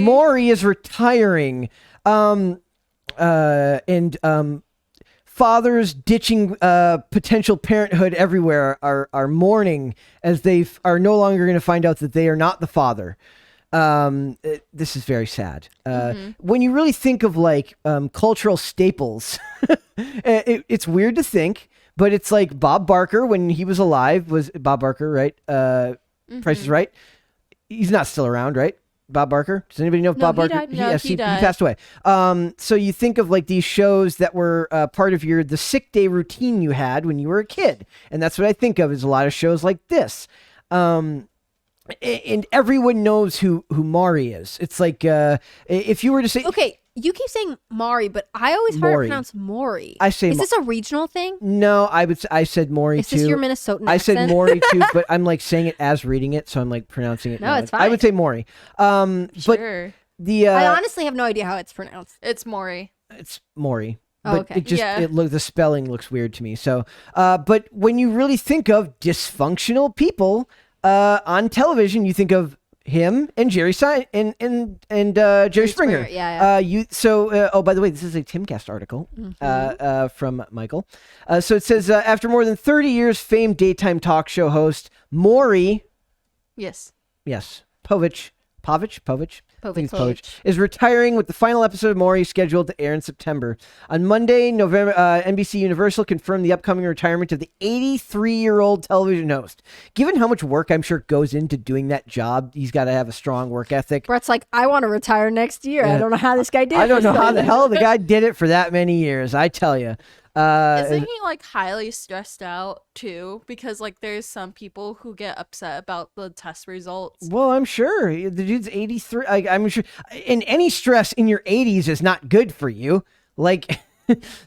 Maury is retiring. Fathers ditching potential parenthood everywhere are mourning as they are no longer going to find out that they are not the father. This is very sad. When you really think of like cultural staples, it's weird to think, but it's like Bob Barker when he was alive was Bob Barker, right? Price is Right. He's not still around, right? Bob Barker? Does anybody know if Bob Barker? Died. No, he died. He passed away. So you think of like these shows that were part of the sick day routine you had when you were a kid. And that's what I think of is a lot of shows like this. And everyone knows who Maury is. It's like if you were to say... Okay, you keep saying Maury, but I always heard it pronounced Maury. I say... Is this a regional thing? No, I said Maury too. Is this your Minnesotan accent? I said Maury too, but I'm like saying it as reading it, so I'm like pronouncing it. No, it's fine. I would say Maury. Sure. But I honestly have no idea how it's pronounced. It's Maury. It's Maury. Oh, But okay. it just the spelling looks weird to me. So, but when you really think of dysfunctional people on television, you think of him and Jerry and Jerry Springer. Yeah. Oh, by the way, this is a Timcast article from Michael. So it says after more than 30 years, famed daytime talk show host Maury. Yes. Povich. I think it's Povich. Is retiring with the final episode of Maury scheduled to air in September. On Monday, November, NBC Universal confirmed the upcoming retirement of the 83-year-old television host. Given how much work I'm sure goes into doing that job, he's got to have a strong work ethic. Brett's like, I want to retire next year. Yeah. I don't know how this guy did it. I don't know how the hell the guy did it for that many years, I tell you. Isn't he like highly stressed out too? Because like there's some people who get upset about the test results. Well, I'm sure the dude's 83. I'm sure, and any stress in your 80s is not good for you. Like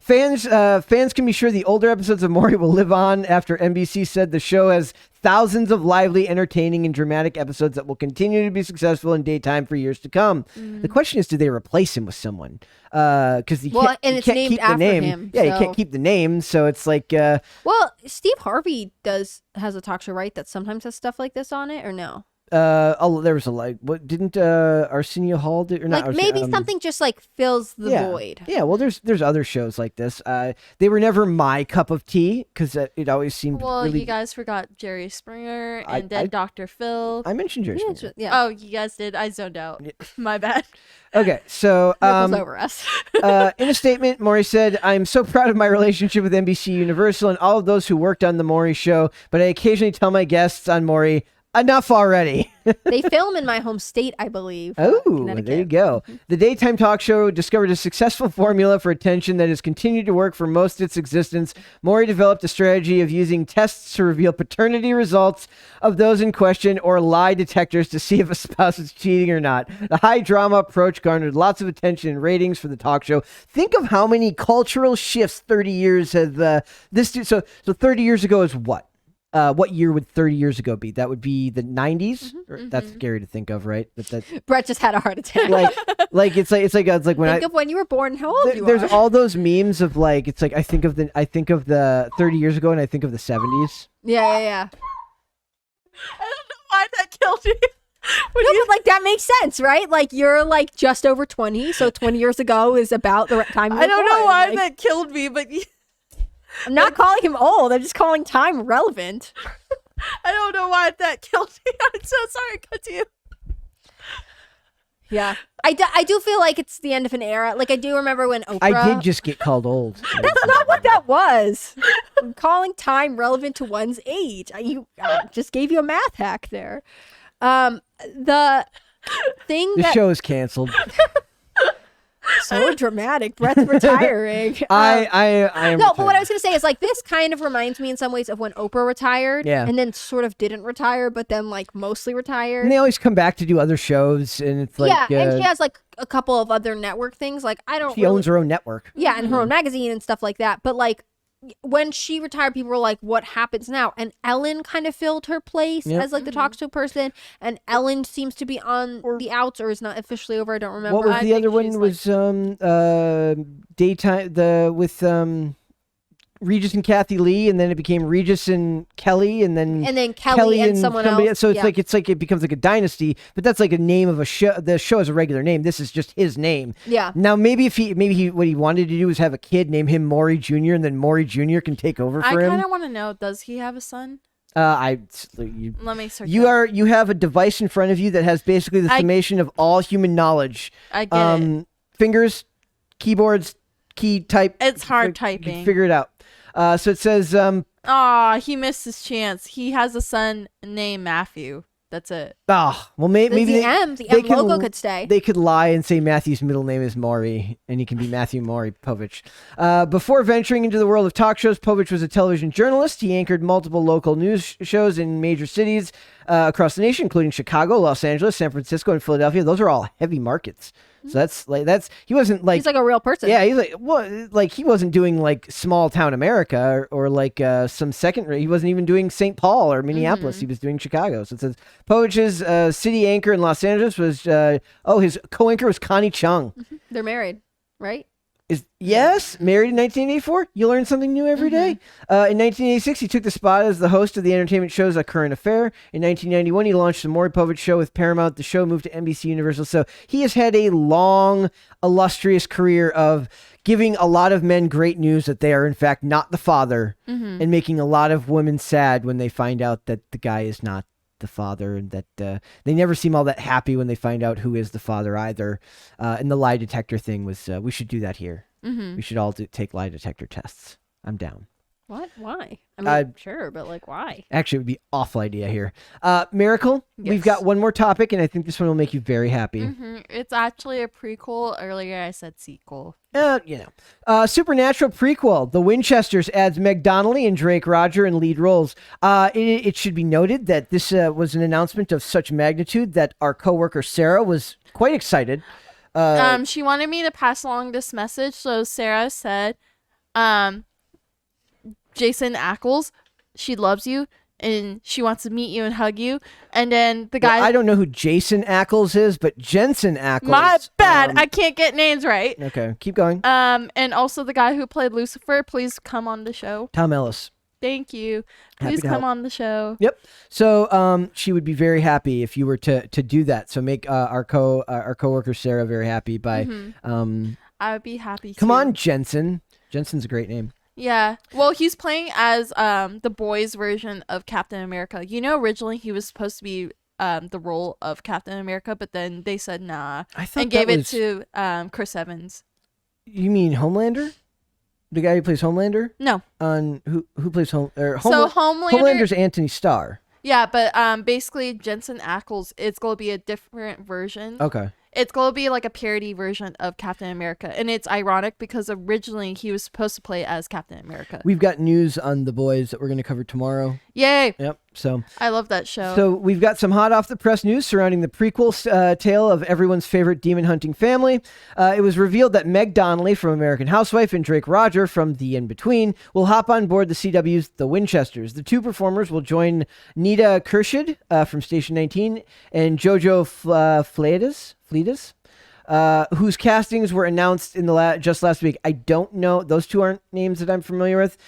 fans can be sure the older episodes of Maury will live on after NBC said the show has thousands of lively, entertaining, and dramatic episodes that will continue to be successful in daytime for years to come. The question is, do they replace him with someone? Because you can't keep the name. Him, you can't keep the name, so it's like. Well, Steve Harvey has a talk show, right? That sometimes has stuff like this on it, or no? There was what didn't Arsenio Hall do or not? Like maybe something just like fills the void. Yeah, well, there's other shows like this. They were never my cup of tea because it always seemed. Well, really... you guys forgot Jerry Springer and then Dr. Phil. I mentioned Jerry Springer. Yeah. Oh, you guys did. I zoned out. My bad. Okay, so over us. In a statement, Maury said, "I'm so proud of my relationship with NBC Universal and all of those who worked on the Maury show, but I occasionally tell my guests on Maury, enough already." They film in my home state, I believe. Oh, there you go. The daytime talk show discovered a successful formula for attention that has continued to work for most of its existence. Maury developed a strategy of using tests to reveal paternity results of those in question or lie detectors to see if a spouse is cheating or not. The high drama approach garnered lots of attention and ratings for the talk show. Think of how many cultural shifts 30 years has so 30 years ago is what? What year would 30 years ago be? That would be the 90s. That's scary to think of, right? Brett just had a heart attack. It's like when think of when you were born. How old you are. There's all those memes of like it's like I think of the 30 years ago and I think of the 70s. Yeah. I don't know why that killed you. But like that makes sense, right? Like you're like just over 20, so 20 years ago is about the time. I don't know why that killed me, but. I'm not calling him old. I'm just calling time relevant. I don't know why that killed me. I'm so sorry. Continue. Yeah. I do feel like it's the end of an era. Like I do remember when Oprah... I did just get called old. That's not what that was. I'm calling time relevant to one's age. I just gave you a math hack there. The thing the show is canceled. So dramatic. Brett's retiring. I am. No, but what I was going to say is like this kind of reminds me in some ways of when Oprah retired. Yeah. And then sort of didn't retire, but then like mostly retired. And they always come back to do other shows, and it's like and she has like a couple of other network things. Like she owns her own network. Yeah, and her own magazine and stuff like that. But like when she retired, people were like, what happens now? And Ellen kind of filled her place as like the talk show person. And Ellen seems to be on the outs or is not officially over. I don't remember. What was the other one? Was daytime Regis and Kathy Lee, and then it became Regis and Kelly, and then Kelly and someone somebody else. So it's like it becomes like a dynasty, but that's like a name of a show. The show is a regular name. This is just his name. Yeah. Now maybe what he wanted to do was have a kid, name him Maury Jr., and then Maury Jr. can take over for him. I kind of want to know, does he have a son? Let me search. You have a device in front of you that has basically the summation of all human knowledge. I get it. Fingers, keyboards, key type. It's hard You typing. can figure it out. So it says, he missed his chance. He has a son named Matthew. That's it. well, maybe the M logo could stay. They could lie and say Matthew's middle name is Maury, and he can be Matthew Maury Povich. Before venturing into the world of talk shows, Povich was a television journalist. He anchored multiple local news shows in major cities across the nation, including Chicago, Los Angeles, San Francisco, and Philadelphia. Those are all heavy markets. So he wasn't like, he's like a real person. yeah, he's like he wasn't doing like small town America or like some second, he wasn't even doing St. Paul or Minneapolis. He was doing Chicago. So it says Povich's city anchor in Los Angeles was, his co-anchor was Connie Chung. They're married, right? Yes, married in 1984. You learn something new every day. In 1986, he took the spot as the host of the entertainment show's A Current Affair. In 1991, he launched the Maury Povich Show with Paramount. The show moved to NBC Universal. So he has had a long, illustrious career of giving a lot of men great news that they are, in fact, not the father, and making a lot of women sad when they find out that the guy is not the father, and that they never seem all that happy when they find out who is the father either. And the lie detector thing was, we should do that here. We should all take lie detector tests. I'm down. What? Why? I mean, sure, but like, why? Actually, it would be an awful idea here. Miracle, we've Yes. got one more topic, and I think this one will make you very happy. It's actually a prequel. Earlier, I said sequel. Supernatural prequel. The Winchesters adds Meg Donnelly and Drake Rodger in lead roles. It should be noted that this was an announcement of such magnitude that our coworker Sarah was quite excited. She wanted me to pass along this message, so Sarah said, Jason Ackles, she loves you, and she wants to meet you and hug you. And then the guy... I don't know who Jason Ackles is, but Jensen Ackles. My bad. I can't get names right. Okay, keep going. And also the guy who played Lucifer, please come on the show. Tom Ellis. Thank you. Happy Please to come help. on the show. Yep. So she would be very happy if you were to do that. So make our coworker Sarah very happy by I would be happy. Come too. on, Jensen. Jensen's a great name. Yeah. Well, he's playing as the boys' version of Captain America. You know, originally he was supposed to be the role of Captain America, but then they said nah I thought and gave that it was- to Chris Evans. You mean Homelander? The guy who plays Homelander? No. On who plays So Homelander. Homelander's Anthony Starr. Yeah, but basically Jensen Ackles, it's going to be a different version. Okay. It's going to be like a parody version of Captain America. And it's ironic because originally he was supposed to play as Captain America. We've got news on The Boys that we're going to cover tomorrow. Yay. Yep. So I love that show. So we've got some hot off the press news surrounding the prequel tale of everyone's favorite demon hunting family. It was revealed that Meg Donnelly from American Housewife and Drake Rodger from The In-Between will hop on board the CW's The Winchesters. The two performers will join Nita Kershid from Station 19 and Jojo Fleitas, whose castings were announced in the just last week. I don't know. Those two aren't names that I'm familiar with.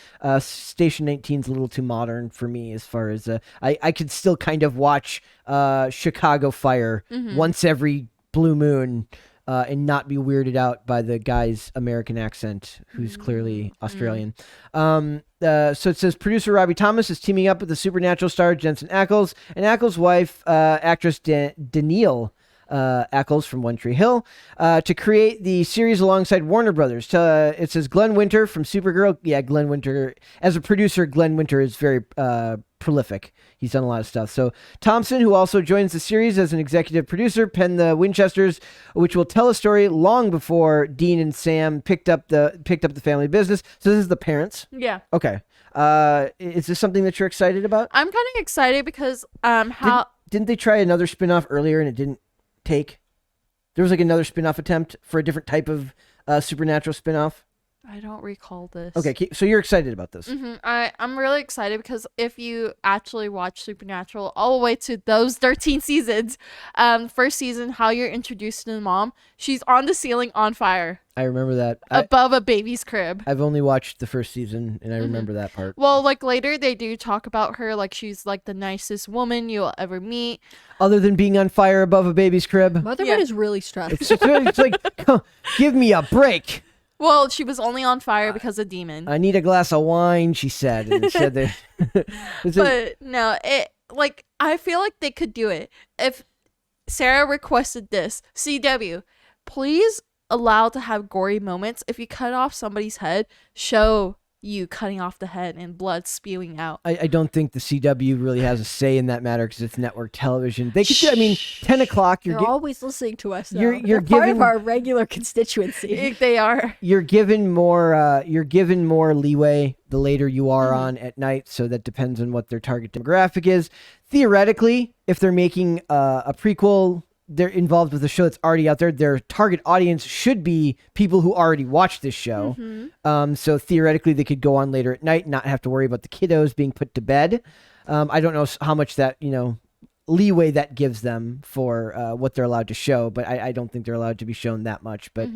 Station 19's a little too modern for me as far as I could still kind of watch Chicago Fire once every blue moon and not be weirded out by the guy's American accent, who's clearly Australian. So it says producer Robbie Thomas is teaming up with the Supernatural star Jensen Ackles and Ackles' wife, actress Danielle Ackles from One Tree Hill, to create the series alongside Warner Brothers. It says Glenn Winter from Supergirl. Yeah, Glenn Winter. As a producer, Glenn Winter is very prolific. He's done a lot of stuff. So Thompson, who also joins the series as an executive producer, penned The Winchesters, which will tell a story long before Dean and Sam picked up the family business. So this is the parents. Yeah. Okay. Is this something that you're excited about? I'm kind of excited because Didn't they try another spin-off earlier and it didn't take? There was like another spin-off attempt for a different type of supernatural spin-off. I don't recall this. Okay, so you're excited about this. I'm really excited because if you actually watch Supernatural all the way to those 13 seasons, first season, how you're introduced to the mom, she's on the ceiling on fire. I remember that. Above a baby's crib. I've only watched the first season, and I remember that part. Well, like later they do talk about her like she's like the nicest woman you'll ever meet. Other than being on fire above a baby's crib. Motherhood is really stressful. It's like, give me a break. Well, she was only on fire because of demon. I need a glass of wine, she said. And it said that. But no, I feel like they could do it. If Sarah requested this, CW, please allow to have gory moments. If you cut off somebody's head, show you cutting off the head and blood spewing out. I don't think the CW really has a say in that matter because it's network television. They could do, 10 o'clock. They're always listening to us. Though. You're They're part giving of our regular constituency. They are. You're given more leeway the later you are on at night, so that depends on what their target demographic is. Theoretically, if they're making a prequel, they're involved with a show that's already out there. Their target audience should be people who already watched this show. So theoretically, they could go on later at night and not have to worry about the kiddos being put to bed. I don't know how much that, leeway that gives them for what they're allowed to show, but I don't think they're allowed to be shown that much, but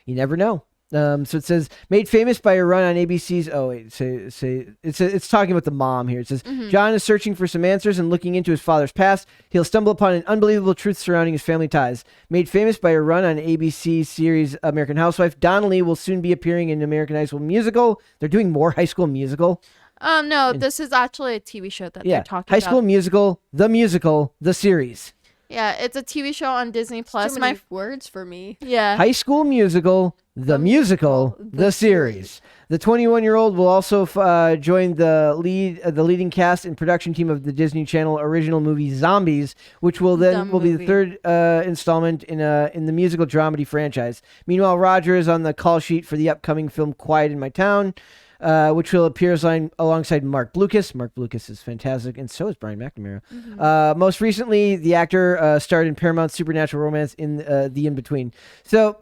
you never know. So it says, made famous by a run on ABC's. Oh wait, it's talking about the mom here. It says John is searching for some answers and looking into his father's past. He'll stumble upon an unbelievable truth surrounding his family ties. Made famous by a run on ABC's series American Housewife, Donnelly will soon be appearing in American High School Musical. They're doing more High School Musical. No, this is actually a TV show that they're talking about. High School Musical, the series. Yeah, it's a TV show on Disney Plus. Too many words for me. Yeah. High School Musical, the musical, the series. The 21-year-old will also join the leading cast and production team of the Disney Channel original movie Zombies, which will be the third installment in the musical dramedy franchise. Meanwhile, Rodger is on the call sheet for the upcoming film Quiet in My Town, which will appear alongside Mark Blucas. Mark Blucas is fantastic, and so is Brian McNamara. Most recently, the actor starred in Paramount's Supernatural Romance in The In-Between. So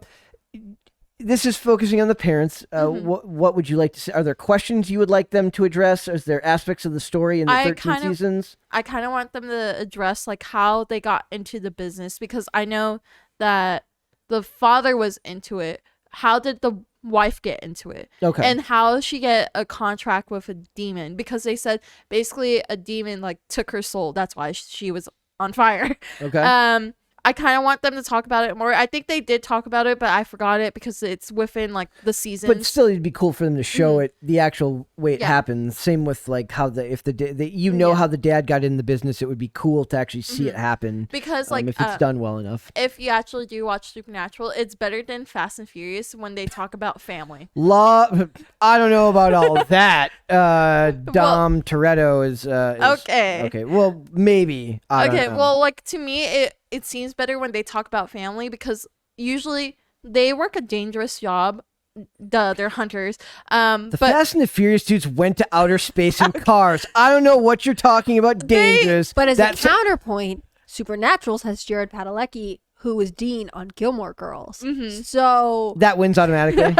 this is focusing on the parents. What would you like to say? Are there questions you would like them to address? Is there aspects of the story in the 13 seasons? I kind of want them to address like how they got into the business, because I know that the father was into it. How did the wife get into it? Okay. And how she get a contract with a demon, because they said basically a demon like took her soul. That's why she was on fire. Okay. I kind of want them to talk about it more. I think they did talk about it, but I forgot it because it's within like the season. But still, it'd be cool for them to show it the actual way it happens. Same with like how how the dad got in the business. It would be cool to actually see it happen, because like if it's done well enough. If you actually do watch Supernatural, it's better than Fast and Furious when they talk about family. I don't know about all that. Dom Toretto is okay. Okay, well maybe. I don't know. Well, like to me, it seems better when they talk about family, because usually they work a dangerous job. They're hunters. The Fast and the Furious dudes went to outer space in cars. I don't know what you're talking about. Dangerous. But as a counterpoint, Supernaturals has Jared Padalecki, who was Dean on Gilmore Girls. So that wins automatically.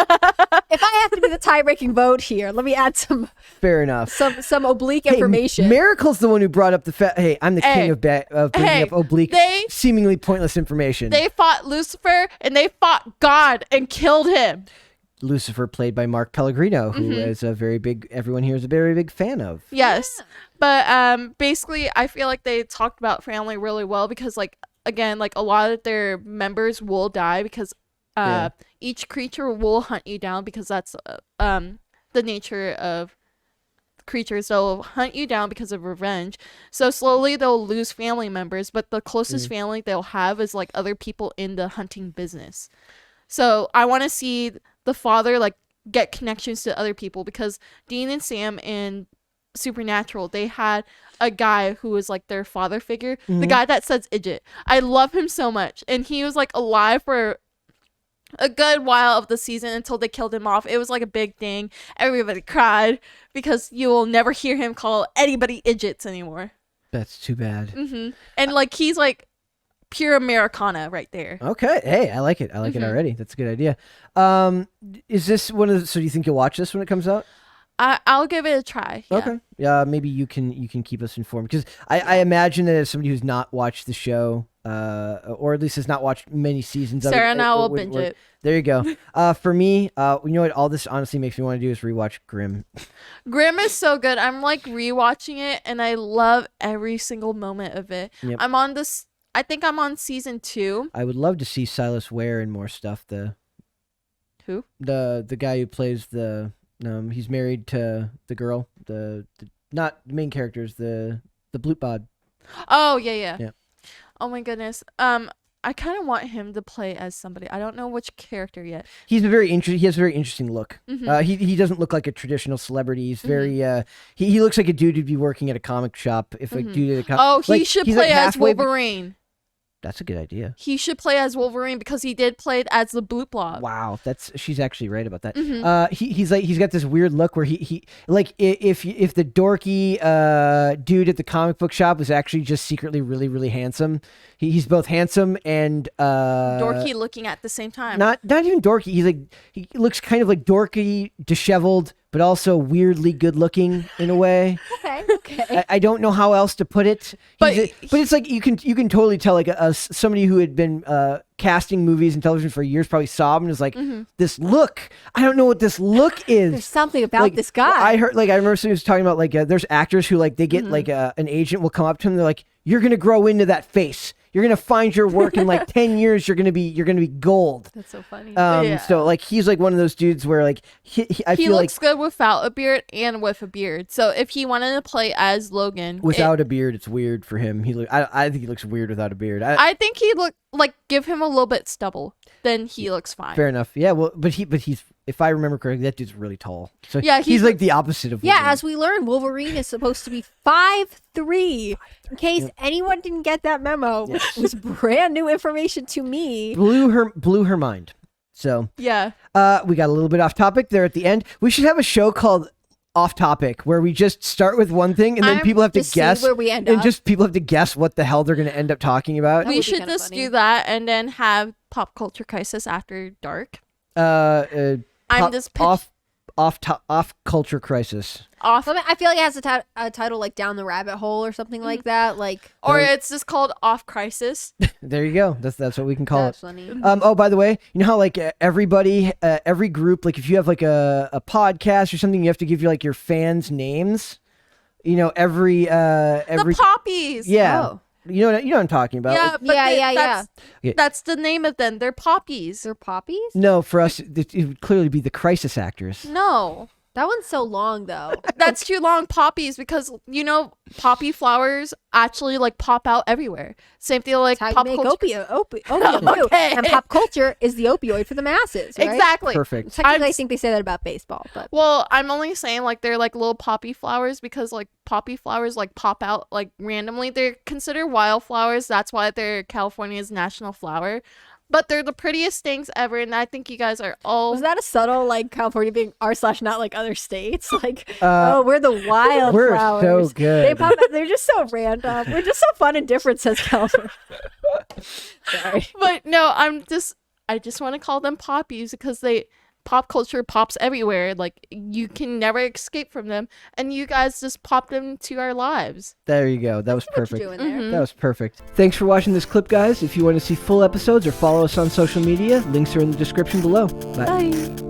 If I have to be the tie-breaking vote here, let me add some. Fair enough. Some oblique information. Miracle's the one who brought up Hey, I'm the king of bringing up oblique, seemingly pointless information. They fought Lucifer and they fought God and killed him. Lucifer, played by Mark Pellegrino, who is everyone here is a very big fan of. Yes, but basically, I feel like they talked about family really well, because like, again, like a lot of their members will die because each creature will hunt you down, because that's the nature of creatures. They'll hunt you down because of revenge. So slowly they'll lose family members, but the closest family they'll have is like other people in the hunting business. So I want to see the father like get connections to other people, because Dean and Sam in Supernatural, they had a guy who was like their father figure, the guy that says "idjit." I love him so much, and he was like alive for a good while of the season until they killed him off. It was like a big thing. Everybody cried because you will never hear him call anybody idjits anymore. That's too bad. And like he's like pure Americana right there. Okay. Hey, I like it. I like it already. That's a good idea. Is this one of the, so do you think you'll watch this when it comes out? I'll give it a try. Yeah. Okay. Yeah, maybe you can keep us informed, because I imagine that as somebody who's not watched the show, or at least has not watched many seasons of it. Sarah and I will binge it. There you go. For me, you know what? All this honestly makes me want to do is rewatch Grimm. Grimm is so good. I'm like rewatching it, and I love every single moment of it. Yep. I'm on this. I think I'm on season 2. I would love to see Silas Ware in more stuff. Who? The guy who plays the he's married to the girl. The not the main characters. The Bloop Bod. Oh yeah. Yeah. Oh my goodness. I kind of want him to play as somebody. I don't know which character yet. He has a very interesting look. Mhm. He doesn't look like a traditional celebrity. He's very he looks like a dude who'd be working at a comic shop. If a dude at a comic. Oh, he should he's play like as halfway Wolverine. That's a good idea. He should play as Wolverine because he did play it as the Bloop Blob. Wow, she's actually right about that. Mhm. He's got this weird look where he like if the dorky dude at the comic book shop was actually just secretly really really handsome. He's both handsome and Dorky looking at the same time. Not even dorky. He looks kind of like dorky, disheveled, but also weirdly good looking in a way. Okay. I don't know how else to put it. But But it's like you can totally tell like somebody who had been casting movies and television for years probably saw him and was like, this look. I don't know what this look is. There's something about Like, this guy. I heard I remember somebody was talking about like there's actors who like they get like an agent will come up to them. They're like, you're gonna grow into that face. You're gonna find your work in like 10 years. You're gonna be gold. That's so funny. So like he's like one of those dudes where like I he feel like looks good without a beard and with a beard. So if he wanted to play as Logan without a beard, it's weird for him. I think he looks weird without a beard. I think he look like give him a little bit stubble, then he looks fine. Fair enough. Yeah. Well, but he's if I remember correctly, that dude's really tall. So Yeah, he's like the opposite of Yeah, Wolverine. as we learned, Wolverine is supposed to be 5'3". In case anyone didn't get that memo, it was brand new information to me. blew her mind. So Yeah. we got a little bit off topic there at the end. We should have a show called Off Topic where we just start with one thing and then people have to Just see guess where we end and up. just people have to guess what the hell they're going to end up talking about. That We would be should kinda just funny. do that and then have Pop Culture Crisis After Dark. Pop- just off culture crisis. Off, I feel like it has a title like Down the Rabbit Hole or something like that. Like, or it's just called Off Crisis. There you go. That's what we can call that's it. funny. Oh, by the way, you know how like everybody, every group, like if you have like a podcast or something, you have to give like your fans names. You know, every The Poppies. yeah. Oh. You know what I'm talking about. Yeah, Like, but Yeah. That's the name of them. They're Poppies. They're poppies? no, for us, it would clearly be the crisis actors. No. That one's so long though. That's too long. Poppies, because poppy flowers actually like pop out everywhere. Same thing like That's how pop you make culture. opium too. Okay. And pop culture is the opioid for the masses, right? Exactly. Perfect. Technically, I think they say that about baseball, but Well, I'm only saying like they're like little poppy flowers because like poppy flowers like pop out like randomly. They're considered wildflowers. That's why they're California's national flower. But they're the prettiest things ever, and I think you guys are all. was that a subtle like California being r/not like other states? Like, we're the wild We're flowers. so good. They pop out, they're just so random. We're just so fun and different, says California. Sorry. But no, I just want to call them poppies because pop culture pops everywhere. Like you can never escape from them, and you guys just popped them to our lives. There you go. That was What you perfect. doing there? That was perfect. Thanks for watching this clip, guys. If you want to see full episodes or follow us on social media, links are in the description below. Bye. Bye.